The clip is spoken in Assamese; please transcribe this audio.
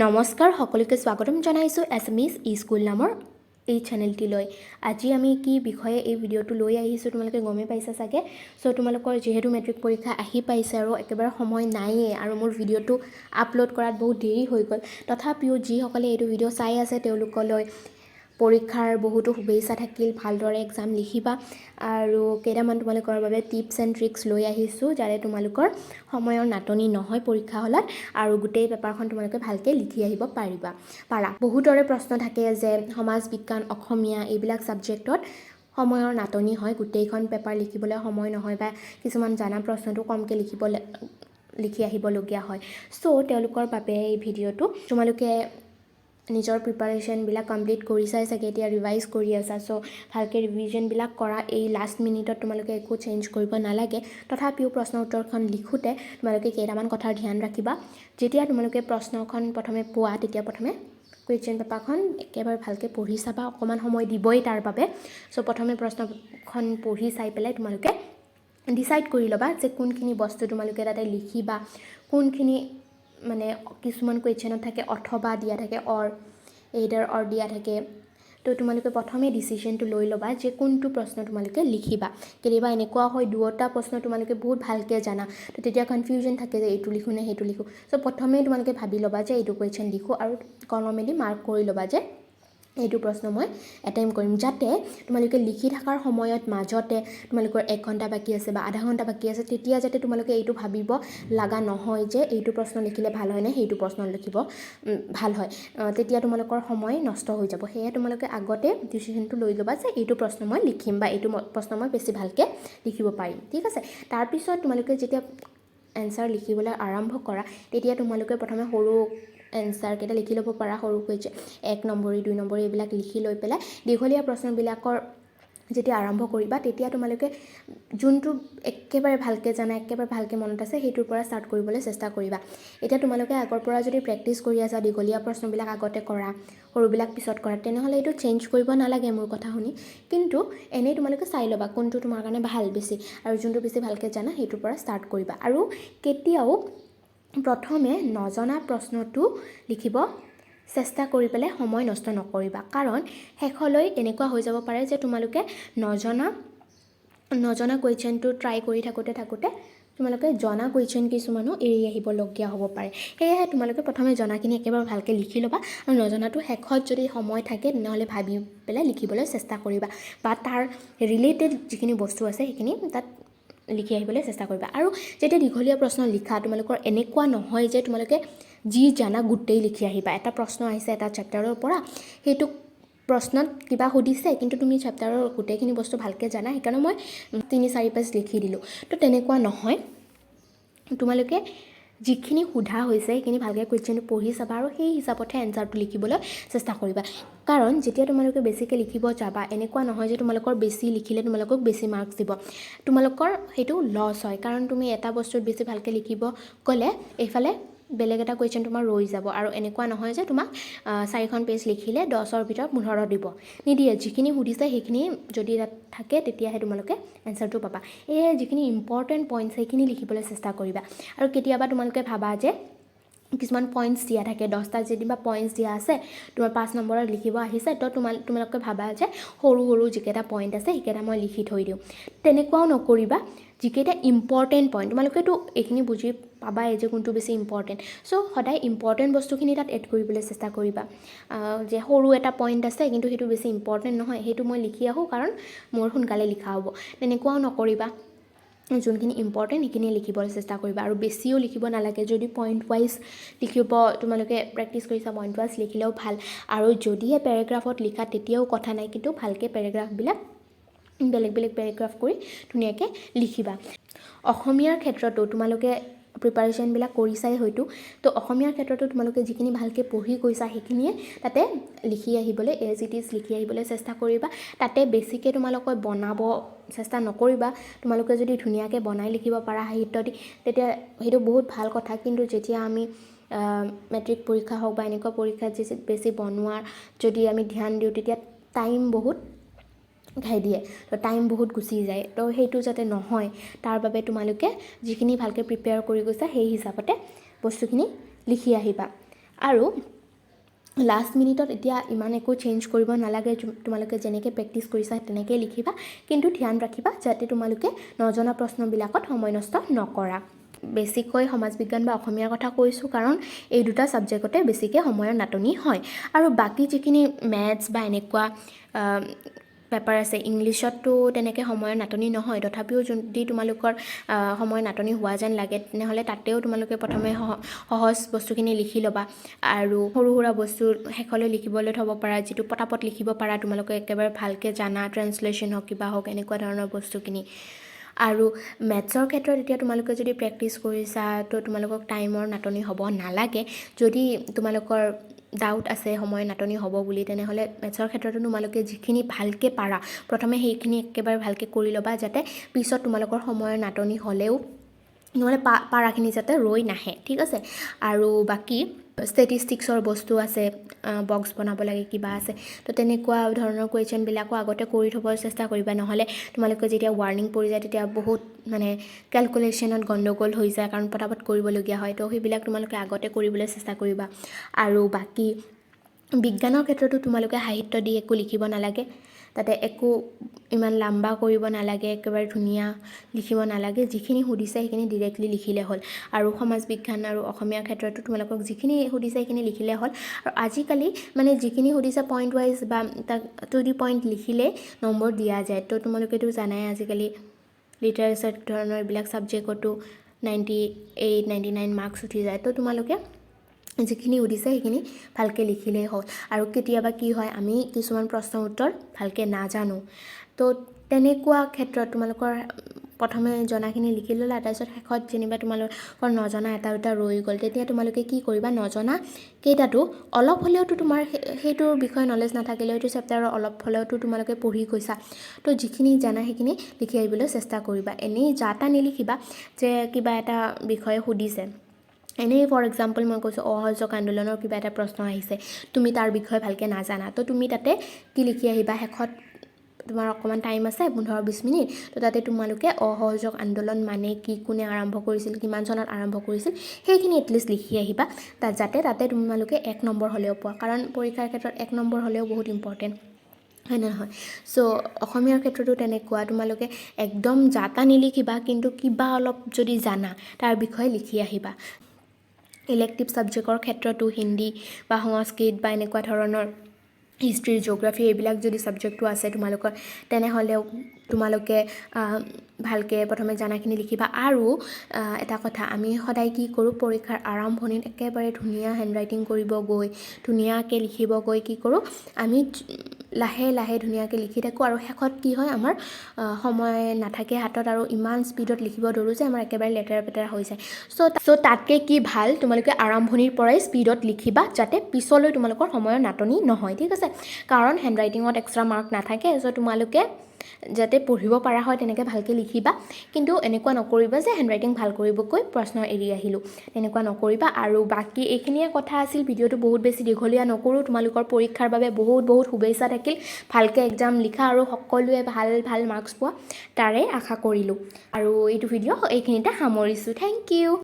নমস্কাৰ সকলোকে স্বাগতম জনাইছোঁ এছএমইজ স্কুল নামৰ এই চেনেলটিলৈ। আজি আমি কি বিষয়ে এই ভিডিঅ'টো লৈ আহিছোঁ তোমালোকে গমেই পাইছা চাগে। চ' তোমালোকৰ যিহেতু মেট্ৰিক পৰীক্ষা আহি পাইছে আৰু একেবাৰে সময় নায়েই আৰু মোৰ ভিডিঅ'টো আপলোড কৰাত বহুত দেৰি হৈ গ'ল, তথাপিও যিসকলে এইটো ভিডিঅ' চাই আছে তেওঁলোকলৈ পৰীক্ষাৰ বহুতো শুভেচ্ছা থাকিল। ভালদৰে এক্সাম লিখিবা আৰু কেইটামান তোমালোকৰ বাবে টিপছ এণ্ড ট্ৰিক্স লৈ আহিছোঁ যাতে তোমালোকৰ সময়ৰ নাটনি নহয় পৰীক্ষা হলত আৰু গোটেই পেপাৰখন তোমালোকে ভালকৈ লিখি আহিব পাৰা। বহুতৰে প্ৰশ্ন থাকে যে সমাজ বিজ্ঞান, অসমীয়া এইবিলাক ছাবজেক্টত সময়ৰ নাটনি হয়, গোটেইখন পেপাৰ লিখিবলৈ সময় নহয় বা কিছুমান জানা প্ৰশ্নটো কমকৈ লিখি আহিবলগীয়া হয়। চ' তেওঁলোকৰ বাবে এই ভিডিঅ'টো তোমালোকে নিজৰ প্ৰিপাৰেশ্যনবিলাক কমপ্লিট কৰি চাই চাগে, এতিয়া ৰিভাইজ কৰি আছা। চ' ভালকৈ ৰিভিজনবিলাক কৰা। এই লাষ্ট মিনিটত তোমালোকে একো চেঞ্জ কৰিব নালাগে। তথাপিও প্ৰশ্ন উত্তৰখন লিখোঁতে তোমালোকে কেইটামান কথাৰ ধ্যান ৰাখিবা। যেতিয়া তোমালোকে প্ৰশ্নখন প্ৰথমে পোৱা তেতিয়া প্ৰথমে কুৱেশ্যন পেপাৰখন একেবাৰে ভালকৈ পঢ়ি চাবা, অকণমান সময় দিবই তাৰ বাবে। চ' প্ৰথমে প্ৰশ্নখন পঢ়ি চাই পেলাই তোমালোকে ডিচাইড কৰি ল'বা যে কোনখিনি বস্তু তোমালোকে তাতে লিখিবা, কোনখিনি মানে কিছুমান কুৱেশ্যনত থাকে অথবা দিয়া থাকে, এইডাৰ অৰ দিয়া থাকে। তো তোমালোকে প্ৰথমে ডিচিশ্যনটো লৈ ল'বা যে কোনটো প্ৰশ্ন তোমালোকে লিখিবা। কেতিয়াবা এনেকুৱা হয় দুটা প্ৰশ্ন তোমালোকে বহুত ভালকৈ জানা, তো তেতিয়া কনফিউজন থাকে যে এইটো লিখোঁ নে সেইটো লিখোঁ। চ' প্ৰথমেই তোমালোকে ভাবি ল'বা যে এইটো কুৱেশ্যন লিখোঁ আৰু কলমেদি মাৰ্ক কৰি ল'বা যে এইটো প্ৰশ্ন মই এটেম্প কৰিম, যাতে তোমালোকে লিখি থকাৰ সময়ত মাজতে তোমালোকৰ 1 ঘণ্টা বাকী আছে বা আধা ঘণ্টা বাকী আছে, তেতিয়া যাতে তোমালোকে এইটো ভাবিব লগা নহয় যে এইটো প্ৰশ্ন লিখিলে ভাল হয় নে সেইটো প্ৰশ্ন লিখিব ভাল হয়, তেতিয়া তোমালোকৰ সময় নষ্ট হৈ যাব। সেয়ে তোমালোকে আগতে ডিচিশ্যনটো লৈ ল'বা যে এইটো প্ৰশ্ন মই লিখিম বা এইটো প্ৰশ্ন মই বেছি ভালকৈ লিখিব পাৰিম, ঠিক আছে। তাৰপিছত তোমালোকে যেতিয়া এনচাৰ লিখিবলৈ আৰম্ভ কৰা তেতিয়া তোমালোকে প্ৰথমে সৰু এনচাৰকেইটা লিখি ল'ব পাৰা, সৰুকৈ যে 1 নম্বৰী 2 নম্বৰী এইবিলাক লিখি লৈ পেলাই দীঘলীয়া প্ৰশ্নবিলাকৰ যেতিয়া আৰম্ভ কৰিবা তেতিয়া তোমালোকে যোনটো একেবাৰে ভালকৈ জানা, একেবাৰে ভালকৈ মনত আছে সেইটোৰ পৰা ষ্টাৰ্ট কৰিবলৈ চেষ্টা কৰিবা। এতিয়া তোমালোকে আগৰ পৰা যদি প্ৰেক্টিছ কৰি আছা, দীঘলীয়া প্ৰশ্নবিলাক আগতে কৰা, সৰুবিলাক পিছত কৰা, তেনেহ'লে এইটো চেঞ্জ কৰিব নালাগে মোৰ কথা শুনি। কিন্তু এনেই তোমালোকে চাই ল'বা কোনটো তোমাৰ কাৰণে ভাল বেছি, আৰু যোনটো বেছি ভালকৈ জানা সেইটোৰ পৰা ষ্টাৰ্ট কৰিবা। আৰু কেতিয়াও প্ৰথমে নজনা প্ৰশ্নটো লিখিব চেষ্টা কৰি পেলাই সময় নষ্ট নকৰিবা, কাৰণ শেষলৈ এনেকুৱা হৈ যাব পাৰে যে তোমালোকে নজনা কুৱেশ্যনটো ট্ৰাই কৰি থাকোঁতে তোমালোকে জনা কুৱেশ্যন কিছুমানো এৰি আহিবলগীয়া হ'ব পাৰে। সেয়েহে তোমালোকে প্ৰথমে জনাখিনি একেবাৰে ভালকৈ লিখি ল'বা আৰু নজনাটো শেষত যদি সময় থাকে তেনেহ'লে ভাবি পেলাই লিখিবলৈ চেষ্টা কৰিবা বা তাৰ ৰিলেটেড যিখিনি বস্তু আছে সেইখিনি তাত লিখি আহিবলৈ চেষ্টা কৰিবা। আৰু যেতিয়া দীঘলীয়া প্ৰশ্ন লিখা তোমালোকৰ এনেকুৱা নহয় যে তোমালোকে যি জানা গোটেই লিখি আহিবা। এটা প্ৰশ্ন আহিছে এটা চেপ্টাৰৰ পৰা, সেইটো প্ৰশ্নত কিবা সুধিছে কিন্তু তুমি চেপ্টাৰৰ গোটেইখিনি বস্তু ভালকৈ জানা, সেইকাৰণে মই 3-4 পেজ লিখি দিলোঁ। তো তেনেকুৱা নহয়, তোমালোকে যিখিনি সোধা হৈছে সেইখিনি ভালকৈ কুৱেশ্যনটো পঢ়ি চাবা আৰু সেই হিচাপতহে এনচাৰটো লিখিবলৈ চেষ্টা কৰিবা। কাৰণ যেতিয়া তোমালোকে বেছিকৈ লিখিব যাবা, এনেকুৱা নহয় যে তোমালোকৰ বেছি লিখিলে তোমালোকক বেছি মাৰ্কছ দিব, তোমালোকৰ সেইটো লছ হয়। কাৰণ তুমি এটা বস্তুত বেছি ভালকৈ লিখিব গ'লে এইফালে বেলেগ এটা কুৱেশ্যন তোমাৰ ৰৈ যাব, আৰু এনেকুৱা নহয় যে তোমাক 4খন পেজ লিখিলে 10ৰ ভিতৰত 15 দিব, নিদিয়ে। যিখিনি সুধিছে সেইখিনি যদি তাত থাকে তেতিয়াহে তোমালোকে এনচাৰটো পাবা। এই যিখিনি ইম্পৰ্টেণ্ট পইণ্টছ সেইখিনি লিখিবলৈ চেষ্টা কৰিবা। আৰু কেতিয়াবা তোমালোকে ভাবা যে কিছুমান পইণ্টছ দিয়া থাকে, 10টা যেনিবা পইণ্টছ দিয়া আছে, তোমাৰ 5 নম্বৰত লিখিব আহিছে, তো তোমালোকে ভাবা যে সৰু যিকেইটা পইণ্ট আছে সেইকেইটা মই লিখি থৈ দিওঁ। তেনেকুৱাও নকৰিবা। যিকেইটা ইম্পৰ্টেণ্ট পইণ্ট তোমালোকেতো এইখিনি বুজি পাবাই যে কোনটো বেছি ইম্পৰ্টেণ্ট, চ' সদায় ইম্পৰ্টেণ্ট বস্তুখিনি তাত এড কৰিবলৈ চেষ্টা কৰিবা। যে সৰু এটা পইণ্ট আছে কিন্তু সেইটো বেছি ইম্পৰ্টেণ্ট নহয়, সেইটো মই লিখি আহোঁ কাৰণ মোৰ সোনকালে লিখা হ'ব, তেনেকুৱাও নকৰিবা। যোনখিনি ইম্পৰ্টেণ্ট সেইখিনি লিখিবলৈ চেষ্টা কৰিবা। আৰু বেছিও লিখিব নালাগে, যদি পইণ্ট ৱাইজ লিখিব তোমালোকে প্ৰেক্টিছ কৰিছা পইণ্ট ৱাইজ লিখিলেও ভাল। আৰু যদিহে পেৰেগ্ৰাফত লিখা তেতিয়াও কথা নাই, কিন্তু ভালকৈ পেৰেগ্ৰাফবিলাক বেলেগ পেৰেগ্ৰাফ কৰি ধুনীয়াকৈ লিখিবা। অসমীয়াৰ ক্ষেত্ৰতো তোমালোকে প্ৰিপাৰেশ্যনবিলাক কৰিছাই হয়তো, তো অসমীয়াৰ ক্ষেত্ৰতো তোমালোকে যিখিনি ভালকৈ পঢ়ি গৈছা সেইখিনিয়ে তাতে লিখি আহিবলৈ এজ ইট ইজ লিখি আহিবলৈ চেষ্টা কৰিবা। তাতে বেছিকৈ তোমালোকে বনাব চেষ্টা নকৰিবা। তোমালোকে যদি ধুনীয়াকৈ বনাই লিখিব পাৰা সাহিত্য দি তেতিয়া সেইটো বহুত ভাল কথা। কিন্তু যেতিয়া আমি মেট্ৰিক পৰীক্ষা হওক বা এনেকুৱা পৰীক্ষাত বেছি বনোৱাৰ যদি আমি ধ্যান দিওঁ তেতিয়া টাইম বহুত খাই দিয়ে, তো টাইম বহুত গুচি যায়। তো সেইটো যাতে নহয় তাৰ বাবে তোমালোকে যিখিনি ভালকৈ প্ৰিপেয়াৰ কৰি গৈছা সেই হিচাপতে বস্তুখিনি লিখি আহিবা। আৰু লাষ্ট মিনিটত এতিয়া ইমান একো চেঞ্জ কৰিব নালাগে, তোমালোকে যেনেকৈ প্ৰেক্টিছ কৰিছা তেনেকৈ লিখিবা, কিন্তু ধ্যান ৰাখিবা যাতে তোমালোকে নজনা প্ৰশ্নবিলাকত সময় নষ্ট নকৰা। বেছিকৈ সমাজ বিজ্ঞান বা অসমীয়াৰ কথা কৈছোঁ কাৰণ এই দুটা ছাবজেক্টতে বেছিকৈ সময়ৰ নাটনি হয়। আৰু বাকী যিখিনি মেথছ বা এনেকুৱা পেপাৰ আছে, ইংলিছততো তেনেকৈ সময়ৰ নাটনি নহয়, তথাপিও যদি তোমালোকৰ সময়ৰ নাটনি হোৱা যেন লাগে তেনেহ'লে তাতেও তোমালোকে প্ৰথমে সহজ বস্তুখিনি লিখি ল'বা আৰু সৰু সুৰা বস্তু শেষলৈ লিখিবলৈ থ'ব পাৰা, যিটো পটাপট লিখিব পাৰা, তোমালোকে একেবাৰে ভালকৈ জানা, ট্ৰেঞ্চলেশ্যন হওক কিবা হওক এনেকুৱা ধৰণৰ বস্তুখিনি। আৰু মেথছৰ ক্ষেত্ৰত এতিয়া তোমালোকে যদি প্ৰেক্টিছ কৰিছা তো তোমালোকক টাইমৰ নাটনি হ'ব নালাগে। যদি তোমালোকৰ ডাউট আছে সময়ৰ নাটনি হ'ব বুলি, তেনেহ'লে মেথছৰ ক্ষেত্ৰতো তোমালোকে যিখিনি ভালকৈ পাৰা প্ৰথমে সেইখিনি একেবাৰে ভালকৈ কৰি ল'বা, যাতে পিছত তোমালোকৰ সময়ৰ নাটনি হ'লেও নহ'লে পাৰাখিনি যাতে ৰৈ নাহে, ঠিক আছে। আৰু বাকী ষ্টেটিষ্টিক্সৰ বস্তু আছে, বক্স বনাব লাগে, কিবা আছে, তো তেনেকুৱা ধৰণৰ কুৱেশ্যনবিলাকো আগতে কৰি থ'ব চেষ্টা কৰিবা, নহ'লে তোমালোকে যেতিয়া ৱাৰ্ণিং পৰি যায় তেতিয়া বহুত মানে কেলকুলেশ্যনত গণ্ডগোল হৈ যায়, কাৰণ পটাপট কৰিবলগীয়া হয়, তো সেইবিলাক তোমালোকে আগতে কৰিবলৈ চেষ্টা কৰিবা। আৰু বাকী বিজ্ঞানৰ ক্ষেত্ৰতো তোমালোকে সাহিত্য দি একো লিখিব নালাগে, তাতে একো ইমান লাম্বা কৰিব নালাগে, একেবাৰে ধুনীয়া লিখিব নালাগে, যিখিনি সুধিছে সেইখিনি ডিৰেক্টলি লিখিলে হ'ল। আৰু সমাজ বিজ্ঞান আৰু অসমীয়াৰ ক্ষেত্ৰতো তোমালোকক যিখিনি সুধিছে সেইখিনি লিখিলে হ'ল। আৰু আজিকালি মানে যিখিনি সুধিছে পইণ্ট ৱাইজ বা তাক টু দি পইণ্ট লিখিলে নম্বৰ দিয়া যায়, তো তোমালোকেতো জানাই আজিকালি লিটাৰেচাৰ ধৰণৰ এইবিলাক ছাবজেক্টতো 98, 99 মাৰ্কছ উঠি যায়, তো তোমালোকে যিখিনি সুধিছে সেইখিনি ভালকৈ লিখিলেই হ'ল। আৰু কেতিয়াবা কি হয়, আমি কিছুমান প্ৰশ্নৰ উত্তৰ ভালকৈ নাজানো, তো তেনেকুৱা ক্ষেত্ৰত তোমালোকৰ প্ৰথমে জনাখিনি লিখি ল'লা, তাৰপিছত শেষত যেনিবা তোমালোকৰ নজনা এটা দুটা ৰৈ গ'ল, তেতিয়া তোমালোকে কি কৰিবা, নজনা কেইটাতো অলপ হ'লেওতো তোমাৰ সেইটোৰ বিষয়ে নলেজ নাথাকিলেও সেইটো চেপ্টাৰৰ অলপ হ'লেওতো তোমালোকে পঢ়ি গৈছা, তো যিখিনি জানা সেইখিনি লিখি আহিবলৈ চেষ্টা কৰিবা। এনেই যা তা নিলিখিবা যে কিবা এটা বিষয়ে সুধিছে, এনেই ফৰ এক্সাম্পল মই কৈছোঁ অসহযোগ আন্দোলনৰ কিবা এটা প্ৰশ্ন আহিছে, তুমি তাৰ বিষয়ে ভালকৈ নাজানা, তো তুমি তাতে কি লিখি আহিবা, শেষত তোমাৰ অকণমান টাইম আছে 15-20 মিনিট, তো তাতে তোমালোকে অসহযোগ আন্দোলন মানে কি, কোনে আৰম্ভ কৰিছিল, কিমান চনত আৰম্ভ কৰিছিল, সেইখিনি এটলিষ্ট লিখি আহিবা, যাতে তাতে তোমালোকে 1 নম্বৰ হ'লেও পোৱা, কাৰণ পৰীক্ষাৰ ক্ষেত্ৰত 1 নম্বৰ হ'লেও বহুত ইম্পৰ্টেণ্ট, হয় নহয়। চ' অসমীয়াৰ ক্ষেত্ৰতো তেনেকুৱা, তোমালোকে একদম যাতা নিলিখিবা, কিন্তু কিবা অলপ যদি জানা তাৰ বিষয়ে লিখি আহিবা। ইলেক্টিভ ছাবজেক্টৰ ক্ষেত্ৰতো হিন্দী বা সংস্কৃত বা এনেকুৱা ধৰণৰ হিষ্ট্ৰী, জিঅ'গ্ৰাফী এইবিলাক যদি ছাবজেক্টটো আছে তোমালোকৰ, তেনেহ'লেও তোমালোকে ভালকৈ প্ৰথমে জানাখিনি লিখিবা। আৰু এটা কথা, আমি সদায় কি কৰোঁ, পৰীক্ষাৰ আৰম্ভণিত একেবাৰে ধুনীয়া হেণ্ডৰাইটিং কৰিব গৈ, ধুনীয়াকৈ লিখিব গৈ কি কৰোঁ, আমি লাহে লাহে ধুনীয়াকৈ লিখি থাকোঁ, আৰু শেষত কি হয়, আমাৰ সময় নাথাকে হাতত, আৰু ইমান স্পীডত লিখিব ধৰোঁ যে আমাৰ একেবাৰে লেতেৰা পেতেৰা হৈ যায়। চ' তাতকৈ কি ভাল, তোমালোকে আৰম্ভণিৰ পৰাই স্পীডত লিখিবা, যাতে পিছলৈ তোমালোকৰ সময়ৰ নাটনি নহয়, ঠিক আছে। কাৰণ হেণ্ডৰাইটিঙত এক্সট্ৰা মাৰ্ক নাথাকে, চ' তোমালোকে যাতে পঢ়িব পৰা হয় তেনেকৈ ভালকৈ লিখিবা, কিন্তু এনেকুৱা নকৰিবা যে হেণ্ডৰাইটিং ভাল কৰিবকৈ প্ৰশ্ন এৰি আহিলোঁ, তেনেকুৱা নকৰিবা। আৰু বাকী এইখিনিয়ে কথা আছিল, ভিডিঅ'টো বহুত বেছি দীঘলীয়া নকৰোঁ, তোমালোকৰ পৰীক্ষাৰ বাবে বহুত বহুত শুভেচ্ছা থাকিল, ভালকৈ এক্সাম লিখা আৰু সকলোৱে ভাল ভাল মাৰ্কছ পোৱা তাৰে আশা কৰিলোঁ। আৰু এইটো ভিডিঅ' এইখিনিতে সামৰিছোঁ, থেংক ইউ।